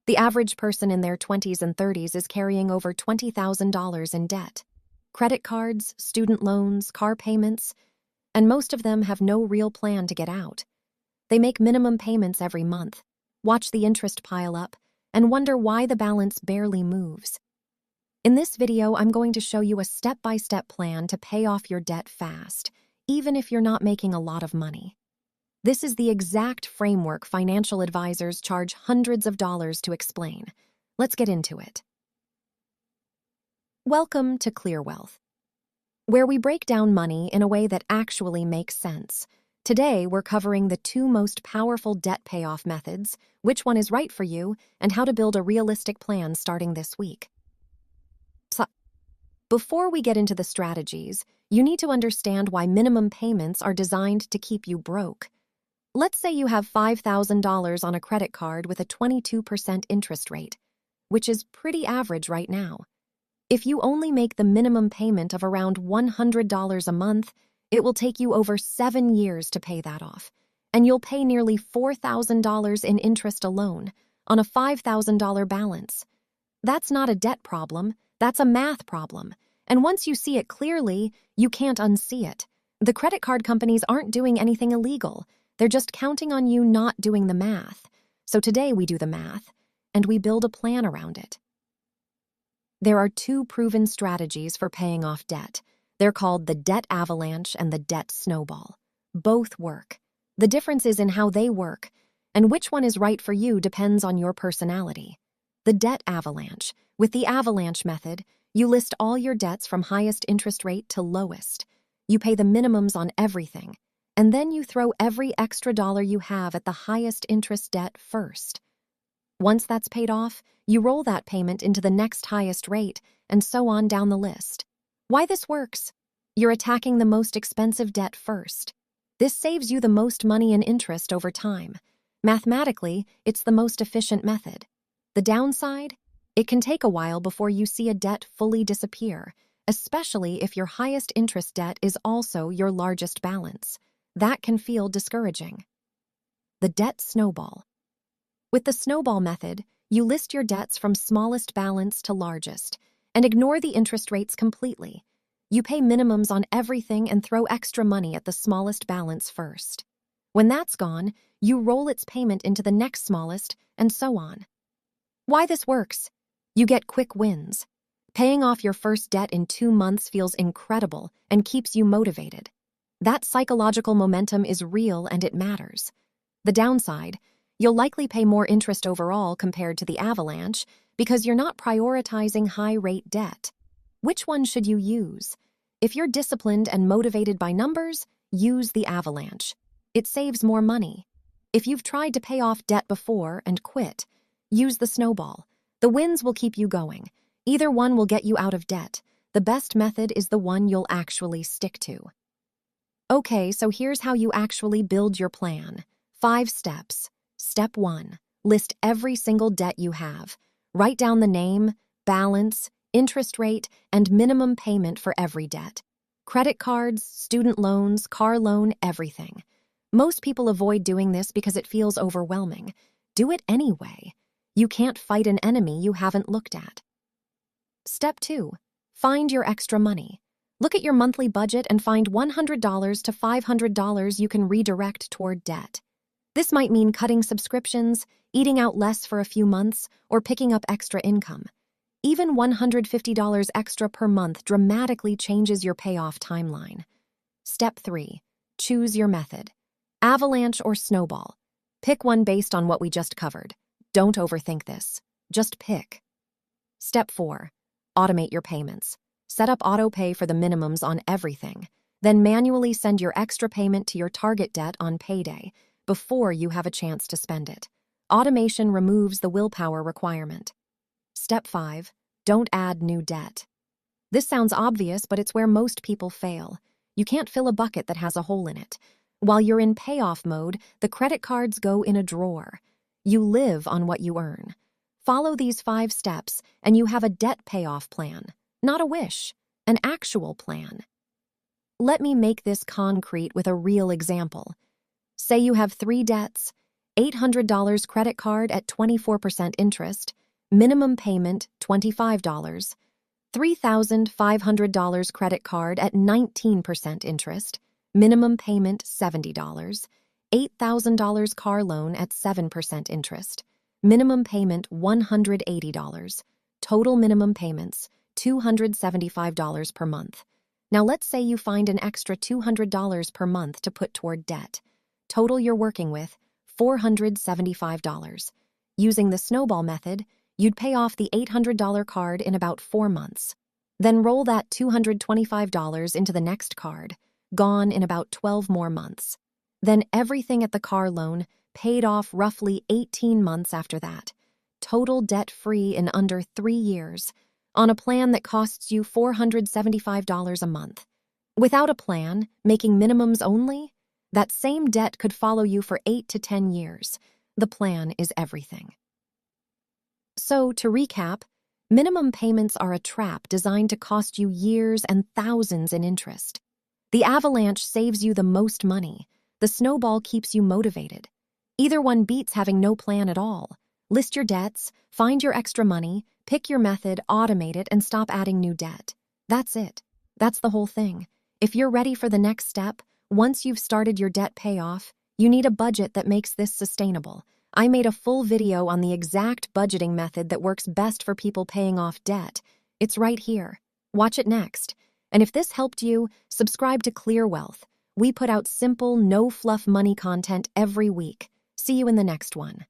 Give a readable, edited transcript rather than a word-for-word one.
The average person in their 20s and 30s is carrying over $20,000 in debt. Credit cards, student loans, car payments, and most of them have no real plan to get out. They make minimum payments every month, watch the interest pile up, and wonder why the balance barely moves. In this video, I'm going to show you a step-by-step plan to pay off your debt fast, even if you're not making a lot of money. This is the exact framework financial advisors charge hundreds of dollars to explain. Let's get into it. Welcome to ClearWealth, where we break down money in a way that actually makes sense. Today, we're covering the two most powerful debt payoff methods, which one is right for you, and how to build a realistic plan starting this week. Before we get into the strategies, you need to understand why minimum payments are designed to keep you broke. Let's say you have $5,000 on a credit card with a 22% interest rate, which is pretty average right now. If you only make the minimum payment of around $100 a month, it will take you over 7 years to pay that off, and you'll pay nearly $4,000 in interest alone on a $5,000 balance. That's not a debt problem, that's a math problem, and once you see it clearly, you can't unsee it. The credit card companies aren't doing anything illegal, they're just counting on you not doing the math. So today we do the math, and we build a plan around it. There are two proven strategies for paying off debt. They're called the Debt Avalanche and the Debt Snowball. Both work. The difference is in how they work, and which one is right for you depends on your personality. The Debt Avalanche. With the Avalanche method, you list all your debts from highest interest rate to lowest. You pay the minimums on everything, and then you throw every extra dollar you have at the highest interest debt first. Once that's paid off, you roll that payment into the next highest rate, and so on down the list. Why this works? You're attacking the most expensive debt first. This saves you the most money and interest over time. Mathematically, it's the most efficient method. The downside? It can take a while before you see a debt fully disappear, especially if your highest interest debt is also your largest balance. That can feel discouraging. The Debt Snowball. With the snowball method, you list your debts from smallest balance to largest and ignore the interest rates completely. You pay minimums on everything and throw extra money at the smallest balance first. When that's gone, you roll its payment into the next smallest, and so on. Why this works? You get quick wins. Paying off your first debt in 2 months feels incredible and keeps you motivated. That psychological momentum is real and it matters. The downside? You'll likely pay more interest overall compared to the Avalanche because you're not prioritizing high-rate debt. Which one should you use? If you're disciplined and motivated by numbers, use the Avalanche. It saves more money. If you've tried to pay off debt before and quit, use the Snowball. The wins will keep you going. Either one will get you out of debt. The best method is the one you'll actually stick to. Okay, so here's how you actually build your plan. 5 steps. Step 1. List every single debt you have. Write down the name, balance, interest rate, and minimum payment for every debt. Credit cards, student loans, car loan, everything. Most people avoid doing this because it feels overwhelming. Do it anyway. You can't fight an enemy you haven't looked at. Step 2. Find your extra money. Look at your monthly budget and find $100 to $500 you can redirect toward debt. This might mean cutting subscriptions, eating out less for a few months, or picking up extra income. Even $150 extra per month dramatically changes your payoff timeline. Step 3. Choose your method. Avalanche or Snowball. Pick one based on what we just covered. Don't overthink this. Just pick. Step 4. Automate your payments. Set up auto-pay for the minimums on everything. Then manually send your extra payment to your target debt on payday before you have a chance to spend it. Automation removes the willpower requirement. Step 5. Don't add new debt. This sounds obvious, but it's where most people fail. You can't fill a bucket that has a hole in it. While you're in payoff mode, the credit cards go in a drawer. You live on what you earn. Follow these 5 steps, and you have a debt payoff plan. Not a wish, an actual plan. Let me make this concrete with a real example. Say you have 3 debts, $800 credit card at 24% interest, minimum payment $25. $3,500 credit card at 19% interest, minimum payment $70. $8,000 car loan at 7% interest, minimum payment $180. Total minimum payments $275 per month. Now let's say you find an extra $200 per month to put toward debt. Total you're working with $475. Using the snowball method, you'd pay off the $800 card in about 4 months. Then roll that $225 into the next card, gone in about 12 more months. Then everything at the car loan paid off roughly 18 months after that. Total debt-free in under 3 years, on a plan that costs you $475 a month. Without a plan, making minimums only, that same debt could follow you for 8 to 10 years. The plan is everything. So, to recap, minimum payments are a trap designed to cost you years and thousands in interest. The avalanche saves you the most money. The snowball keeps you motivated. Either one beats having no plan at all. List your debts, find your extra money, pick your method, automate it, and stop adding new debt. That's it. That's the whole thing. If you're ready for the next step, once you've started your debt payoff, you need a budget that makes this sustainable. I made a full video on the exact budgeting method that works best for people paying off debt. It's right here. Watch it next. And if this helped you, subscribe to ClearWealth. We put out simple, no-fluff money content every week. See you in the next one.